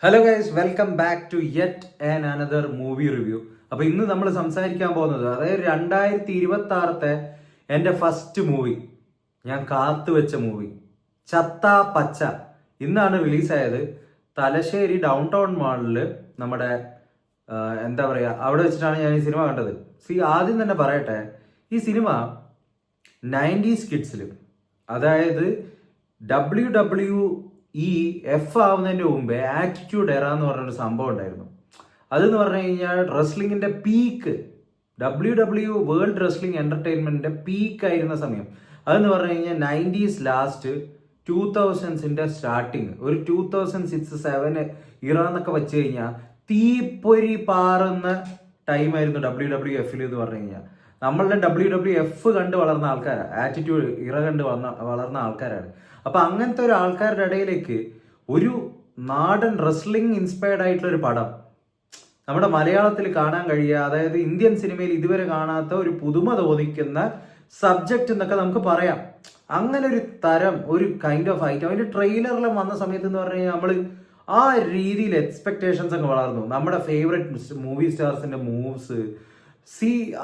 Hello guys, welcome back to yet and another movie review. അപ്പൊ ഇന്ന് നമ്മൾ സംസാരിക്കാൻ പോകുന്നത് അതായത് 2026 എൻ്റെ ഫസ്റ്റ് മൂവി, ഞാൻ കാത്തുവെച്ച മൂവി ചത്ത പച്ച ഇന്നാണ് റിലീസായത്. തലശ്ശേരി ഡൗൺ ടൗൺ മാളില് നമ്മുടെ എന്താ പറയുക, അവിടെ വെച്ചിട്ടാണ് ഞാൻ ഈ സിനിമ കണ്ടത്. ആദ്യം തന്നെ പറയട്ടെ, ഈ സിനിമ 90s കിഡ്സിൽ, അതായത് WWEF ആവുന്നതിന്റെ മുമ്പേ ആറ്റിറ്റ്യൂഡ് എറ എന്ന് പറഞ്ഞൊരു സംഭവം ഉണ്ടായിരുന്നു. അതെന്ന് പറഞ്ഞു കഴിഞ്ഞാൽ റെസ്ലിംഗിന്റെ പീക്ക്, വേൾഡ് റെസ്ലിംഗ് എന്റർടൈൻമെന്റിന്റെ പീക്ക് ആയിരുന്ന സമയം. അതെന്ന് പറഞ്ഞു കഴിഞ്ഞാൽ 90s ലാസ്റ്റ് 2000s സ്റ്റാർട്ടിങ്, ഒരു 2006-7 ഇറ എന്നൊക്കെ വെച്ച് കഴിഞ്ഞാൽ തീപ്പൊരി പാറുന്ന ടൈമായിരുന്നു WWF എന്ന് പറഞ്ഞു കഴിഞ്ഞാൽ. നമ്മളുടെ WWF കണ്ട് വളർന്ന ആൾക്കാരാണ്, ആറ്റിറ്റ്യൂഡ് ഇറ കണ്ട് വളർന്ന ആൾക്കാരാണ്. അപ്പൊ അങ്ങനത്തെ ഒരു ആൾക്കാരുടെ ഇടയിലേക്ക് ഒരു നാടൻ റെസ്ലിംഗ് ഇൻസ്പയർഡ് ആയിട്ടുള്ള ഒരു പടം നമ്മുടെ മലയാളത്തിൽ കാണാൻ കഴിയുക, അതായത് ഇന്ത്യൻ സിനിമയിൽ ഇതുവരെ കാണാത്ത ഒരു പുതുമ തോന്നിക്കുന്ന സബ്ജക്റ്റ് എന്നൊക്കെ നമുക്ക് പറയാം. അങ്ങനെ ഒരു തരം, ഒരു കൈൻഡ് ഓഫ് ഐറ്റം അതിന്റെ ട്രെയിലറിലും വന്ന സമയത്ത് എന്ന് പറഞ്ഞു കഴിഞ്ഞാൽ നമ്മൾ ആ രീതിയിൽ എക്സ്പെക്ടേഷൻസ് ഒക്കെ വളർന്നു. നമ്മുടെ ഫേവറേറ്റ് മൂവി സ്റ്റാർസിന്റെ മൂവ്സ്,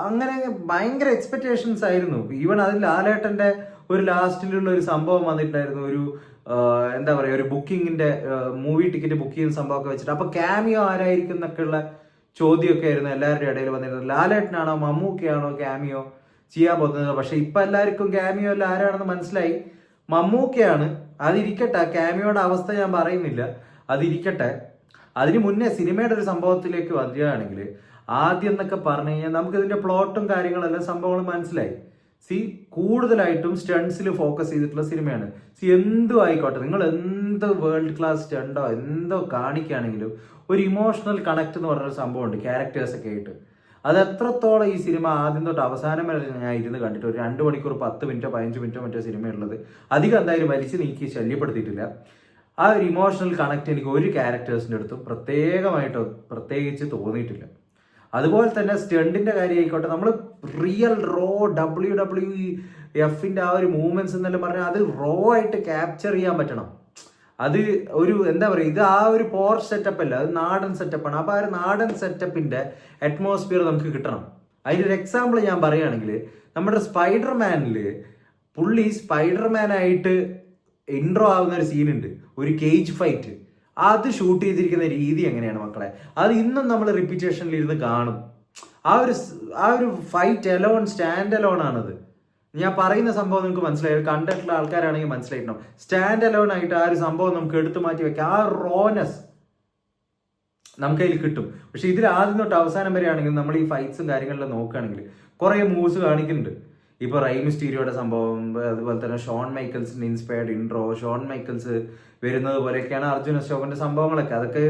അങ്ങനെ ഭയങ്കര എക്സ്പെക്ടേഷൻസ് ആയിരുന്നു. ഈവൻ അതിൽ ലാലേട്ടന്റെ ഒരു ലാസ്റ്റിലുള്ള ഒരു സംഭവം വന്നിട്ടുണ്ടായിരുന്നു, ഒരു എന്താ പറയുക, ഒരു ബുക്കിങ്ങിന്റെ മൂവി ടിക്കറ്റ് ബുക്ക് ചെയ്യുന്ന സംഭവമൊക്കെ വെച്ചിട്ട്. അപ്പൊ ക്യാമിയോ ആരായിരിക്കും എന്നൊക്കെ ഉള്ള ചോദ്യമൊക്കെ ആയിരുന്നു എല്ലാവരുടെ ഇടയിൽ വന്നിരുന്നത്. ലാലേട്ടനാണോ മമ്മൂക്കയാണോ ക്യാമിയോ ചെയ്യാൻ പോകുന്നത്? പക്ഷെ ഇപ്പൊ എല്ലാവർക്കും ക്യാമിയോ അല്ല ആരാണെന്ന് മനസ്സിലായി, മമ്മൂക്കയാണ്. അതിരിക്കട്ടെ, ക്യാമിയോയുടെ അവസ്ഥ ഞാൻ പറയുന്നില്ല, അതിരിക്കട്ടെ. അതിന് മുന്നേ സിനിമയുടെ ഒരു സംഭവത്തിലേക്ക് വരികയാണെങ്കിൽ, ആദ്യം എന്നൊക്കെ പറഞ്ഞു കഴിഞ്ഞാൽ നമുക്ക് ഇതിന്റെ പ്ലോട്ടും കാര്യങ്ങളെല്ലാം സംഭവങ്ങളും മനസ്സിലായി. കൂടുതലായിട്ടും സ്റ്റണ്ട്സിൽ ഫോക്കസ് ചെയ്തിട്ടുള്ള സിനിമയാണ്. എന്തും ആയിക്കോട്ടെ, നിങ്ങൾ എന്ത് വേൾഡ് ക്ലാസ് സ്റ്റണ്ടോ എന്തോ കാണിക്കുകയാണെങ്കിലും ഒരു ഇമോഷണൽ കണക്ട് എന്ന് പറഞ്ഞൊരു സംഭവമുണ്ട് ക്യാരക്ടേഴ്സൊക്കെ ആയിട്ട്. അത് എത്രത്തോളം ഈ സിനിമ ആദ്യം തൊട്ട് അവസാനം വരെ ഞാൻ ഇരുന്ന് കണ്ടിട്ട്, ഒരു 2 മണിക്കൂർ 10 മിനിറ്റോ 15 മിനിറ്റോ മറ്റോ സിനിമയുള്ളത്, അധികം എന്തായാലും വലിച്ചു നീക്കി ശല്യപ്പെടുത്തിയിട്ടില്ല. ആ ഒരു ഇമോഷണൽ കണക്ട് എനിക്ക് ഒരു ക്യാരക്ടേഴ്സിൻ്റെ അടുത്തും പ്രത്യേകിച്ച് തോന്നിയിട്ടില്ല. അതുപോലെ തന്നെ സ്റ്റണ്ടിന്റെ കാര്യം ആയിക്കോട്ടെ, നമ്മൾ റിയൽ റോ WWEF ആ ഒരു മൂവ്മെന്റ്സ് എന്നെല്ലാം പറഞ്ഞാൽ അത് റോ ആയിട്ട് ക്യാപ്ചർ ചെയ്യാൻ പറ്റണം. അത് ഒരു എന്താ പറയുക, ഇത് ആ ഒരു പോർച്ച് സെറ്റപ്പ് അല്ല, അത് നാടൻ സെറ്റപ്പാണ്. അപ്പൊ ആ ഒരു നാടൻ സെറ്റപ്പിന്റെ അറ്റ്മോസ്ഫിയർ നമുക്ക് കിട്ടണം. അതിൻ്റെ ഒരു എക്സാമ്പിൾ ഞാൻ പറയുകയാണെങ്കിൽ, നമ്മുടെ സ്പൈഡർമാനിൽ പുള്ളി സ്പൈഡർമാനായിട്ട് ഇൻട്രോ ആവുന്ന ഒരു സീനുണ്ട്, ഒരു കേജ് ഫൈറ്റ്. അത് ഷൂട്ട് ചെയ്തിരിക്കുന്ന രീതി എങ്ങനെയാണ് മക്കളെ, അത് ഇന്നും നമ്മൾ റിപ്പീറ്റേഷനിൽ ഇരുന്ന് കാണും. ആ ഒരു ഫൈറ്റ് സ്റ്റാൻഡ് അലോൺ ആണത്. ഞാൻ പറയുന്ന സംഭവം നിങ്ങൾക്ക് മനസ്സിലായി, കണ്ടിട്ടുള്ള ആൾക്കാരാണെങ്കിൽ മനസ്സിലായിട്ടുണ്ടാവും. സ്റ്റാൻഡ് അലോൺ ആയിട്ട് ആ ഒരു സംഭവം നമുക്ക് എടുത്തു മാറ്റി വെക്കാം. ആ റോനെസ് നമുക്കതിൽ കിട്ടും. പക്ഷെ ഇതിൽ ആദ്യം തൊട്ട് അവസാനം വരെ ആണെങ്കിൽ നമ്മൾ ഈ ഫൈറ്റ്സും കാര്യങ്ങളിലും നോക്കുകയാണെങ്കിൽ കുറെ മൂവ്സ് കാണിക്കുന്നുണ്ട്. ഇപ്പൊ റൈ മിസ്റ്റീരിയോയുടെ സംഭവം, അതുപോലെ തന്നെ ഷോൺ മൈക്കിൾസിന്റെ ഇൻസ്പയർഡ് ഇൻട്രോ, ഷോൺ മൈക്കിൾസ് വരുന്നത് പോലെയൊക്കെയാണ് അർജുൻ അശോകന്റെ സംഭവങ്ങളൊക്കെ. അതൊക്കെ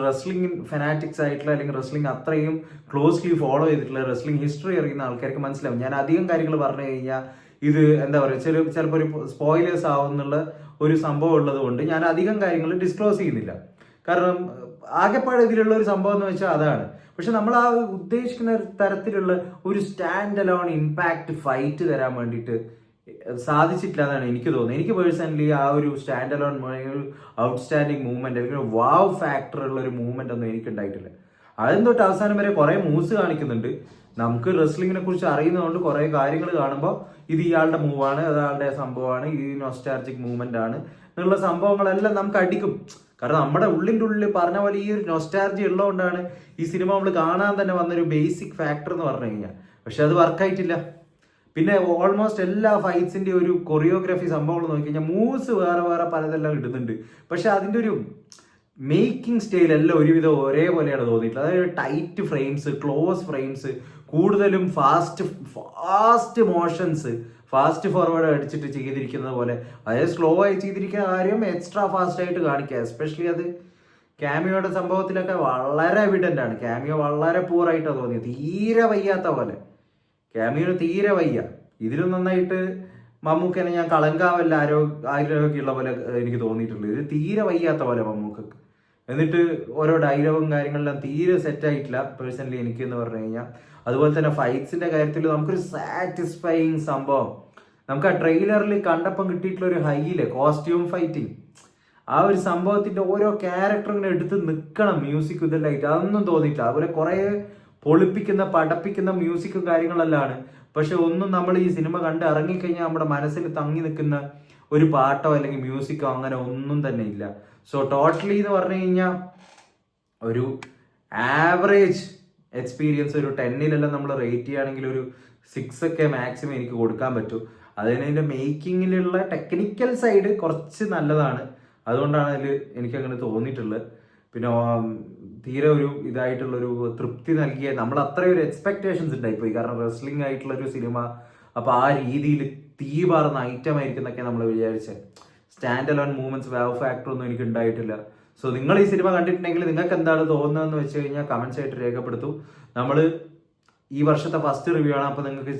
റെസ്ലിംഗ് ഫെനാറ്റിക്സ് ആയിട്ടുള്ള, അല്ലെങ്കിൽ റെസ്ലിംഗ് അത്രയും ക്ലോസ്ലി ഫോളോ ചെയ്തിട്ടുള്ള, റെസ്ലിംഗ് ഹിസ്റ്ററി അറിയുന്ന ആൾക്കാർക്ക് മനസ്സിലാവും. ഞാൻ അധികം കാര്യങ്ങൾ പറഞ്ഞു കഴിഞ്ഞാൽ ഇത് എന്താ പറയുക, ചിലപ്പോൾ ഒരു സ്പോയിലേഴ്സ് ആവുന്നുള്ള ഒരു സംഭവം ഉള്ളത് കൊണ്ട് ഞാൻ അധികം കാര്യങ്ങൾ ഡിസ്ക്ലോസ് ചെയ്യുന്നില്ല. കാരണം ആകെപ്പാടെ ഇതിലുള്ള ഒരു സംഭവം എന്ന് വെച്ചാൽ അതാണ്. പക്ഷെ നമ്മൾ ആ ഉദ്ദേശിക്കുന്ന തരത്തിലുള്ള ഒരു സ്റ്റാൻഡ് അലോൺ ഇമ്പാക്ട് ഫൈറ്റ് തരാൻ വേണ്ടിയിട്ട് സാധിച്ചിട്ടില്ല എന്നാണ് എനിക്ക് തോന്നുന്നത്. എനിക്ക് പേഴ്സണലി ആ ഒരു സ്റ്റാൻഡ് അലോൺ, ഒരു ഔട്ട്സ്റ്റാൻഡിങ് മൂവ്മെന്റ്, അല്ലെങ്കിൽ ഒരു വാവ് ഫാക്ടർ ഉള്ള ഒരു മൂവ്മെന്റ് ഒന്നും എനിക്ക് ഉണ്ടായിട്ടില്ല. അതും തൊട്ട് അവസാനം വരെ കുറെ മൂവ്സ് കാണിക്കുന്നുണ്ട്. നമുക്ക് റെസ്ലിങ്ങിനെ കുറിച്ച് അറിയുന്നതുകൊണ്ട് കുറെ കാര്യങ്ങൾ കാണുമ്പോൾ ഇത് ഇയാളുടെ മൂവാണ്, അയാളുടെ സംഭവമാണ്, ഈ നൊസ്റ്റാൾജിക് മൂവ്മെന്റ് ആണ് എന്നുള്ള സംഭവങ്ങളെല്ലാം നമുക്ക് അടിക്കും. കാരണം നമ്മുടെ ഉള്ളിൽ പറഞ്ഞ പോലെ ഈ ഒരു നൊസ്റ്റാൾജി ഉള്ളതുകൊണ്ടാണ് ഈ സിനിമ നമ്മൾ കാണാൻ തന്നെ വന്നൊരു ബേസിക് ഫാക്ടർ എന്ന് പറഞ്ഞു കഴിഞ്ഞാൽ. പക്ഷെ അത് വർക്കായിട്ടില്ല. പിന്നെ ഓൾമോസ്റ്റ് എല്ലാ ഫൈറ്റ്സിന്റെ ഒരു കൊറിയോഗ്രാഫി സംഭവങ്ങൾ നോക്കി കഴിഞ്ഞാൽ മൂവ്സ് വേറെ പലതെല്ലാം ഇടുന്നുണ്ട്. പക്ഷെ അതിന്റെ ഒരു മേക്കിംഗ് സ്റ്റൈൽ എല്ലാം ഒരുവിധം ഒരേപോലെയാണ് തോന്നിയിട്ടുള്ളത്. അതായത് ടൈറ്റ് ഫ്രെയിംസ്, ക്ലോസ് ഫ്രെയിംസ്, കൂടുതലും ഫാസ്റ്റ് മോഷൻസ്, ഫാസ്റ്റ് ഫോർവേഡ് അടിച്ചിട്ട് ചെയ്തിരിക്കുന്നത് പോലെ. അതായത് സ്ലോ ആയി ചെയ്തിരിക്കുന്ന കാര്യം എക്സ്ട്രാ ഫാസ്റ്റ് ആയിട്ട് കാണിക്കുക. എസ്പെഷ്യലി അത് ക്യാമിയോയുടെ സംഭവത്തിലൊക്കെ വളരെ എവിഡന്റ് ആണ്. ക്യാമിയോ വളരെ പൂറായിട്ടാണ് തോന്നിയത്, തീരെ വയ്യാത്ത പോലെ. ക്യാമിയോ തീരെ വയ്യ. ഇതിലും നന്നായിട്ട് മമ്മൂക്കനെ ഞാൻ കളങ്കാവല്ല ആരോഗ്യമുള്ള പോലെ എനിക്ക് തോന്നിയിട്ടുള്ളൂ. ഇത് തീരെ വയ്യാത്ത പോലെ മമ്മൂക്കക്ക്. എന്നിട്ട് ഓരോ ഡയലോഗും കാര്യങ്ങളെല്ലാം തീരെ സെറ്റ് ആയിട്ടില്ല പേഴ്സണലി എനിക്ക് എന്ന് പറഞ്ഞു കഴിഞ്ഞാൽ. അതുപോലെ തന്നെ ഫൈറ്റ്സിന്റെ കാര്യത്തിൽ നമുക്കൊരു സാറ്റിസ്ഫൈയിങ് സംഭവം നമുക്ക് ആ ട്രെയിലറിൽ കണ്ടപ്പം കിട്ടിയിട്ടുള്ള ഒരു ഹൈയില് കോസ്റ്റ്യൂം ഫൈറ്റിങ്, ആ ഒരു സംഭവത്തിന്റെ ഓരോ ക്യാരക്ടർ ഇങ്ങനെ എടുത്ത് നിൽക്കണം മ്യൂസിക് ഇതെല്ലായിട്ട്, അതൊന്നും തോന്നിയിട്ടില്ല. അതുപോലെ കുറെ പൊളിപ്പിക്കുന്ന പടപ്പിക്കുന്ന മ്യൂസിക്കും കാര്യങ്ങളെല്ലാം ആണ്. പക്ഷെ ഒന്നും നമ്മൾ ഈ സിനിമ കണ്ട് ഇറങ്ങിക്കഴിഞ്ഞാൽ നമ്മുടെ മനസ്സിൽ തങ്ങി നിൽക്കുന്ന ഒരു പാട്ടോ അല്ലെങ്കിൽ മ്യൂസിക്കോ അങ്ങനെ ഒന്നും തന്നെ ഇല്ല. സോ ടോട്ടലി എന്ന് പറഞ്ഞു കഴിഞ്ഞാൽ ഒരു ആവറേജ് എക്സ്പീരിയൻസ്, ഒരു 10-ലെല്ലാം നമ്മൾ റേറ്റ് ചെയ്യുകയാണെങ്കിൽ ഒരു 6 ഒക്കെ മാക്സിമം എനിക്ക് കൊടുക്കാൻ പറ്റൂ. അതിൻ്റെ മേക്കിങ്ങിലുള്ള ടെക്നിക്കൽ സൈഡ് കുറച്ച് നല്ലതാണ്, അതുകൊണ്ടാണ് അതിൽ എനിക്ക് അങ്ങനെ തോന്നിയിട്ടുള്ളത്. പിന്നെ തീരെ ഒരു ഇതായിട്ടുള്ളൊരു തൃപ്തി നൽകിയ, നമ്മൾ അത്രയും ഒരു എക്സ്പെക്ടേഷൻസ് ഉണ്ടായിപ്പോയി, കാരണം റെസ്ലിംഗ് ആയിട്ടുള്ള ഒരു സിനിമ, അപ്പൊ ആ രീതിയിൽ തീ പാറുന്ന ഐറ്റം ആയിരിക്കും എന്നൊക്കെ നമ്മൾ വിചാരിച്ചത്. സ്റ്റാൻഡ് അലോൺ മൂവ്മെന്റ്സ്, വാവ് ഫാക്ടർ ഒന്നും എനിക്ക് ഉണ്ടായിട്ടില്ല. സോ നിങ്ങൾ ഈ സിനിമ കണ്ടിട്ടുണ്ടെങ്കിൽ നിങ്ങൾക്ക് എന്താണ് തോന്നുന്നതെന്ന് വെച്ച് കഴിഞ്ഞാൽ കമന്റ്സ് ആയിട്ട് രേഖപ്പെടുത്തൂ. നമ്മൾ ഈ വർഷത്തെ ഫസ്റ്റ് റിവ്യൂ ആണ്, അപ്പൊ നിങ്ങൾക്ക്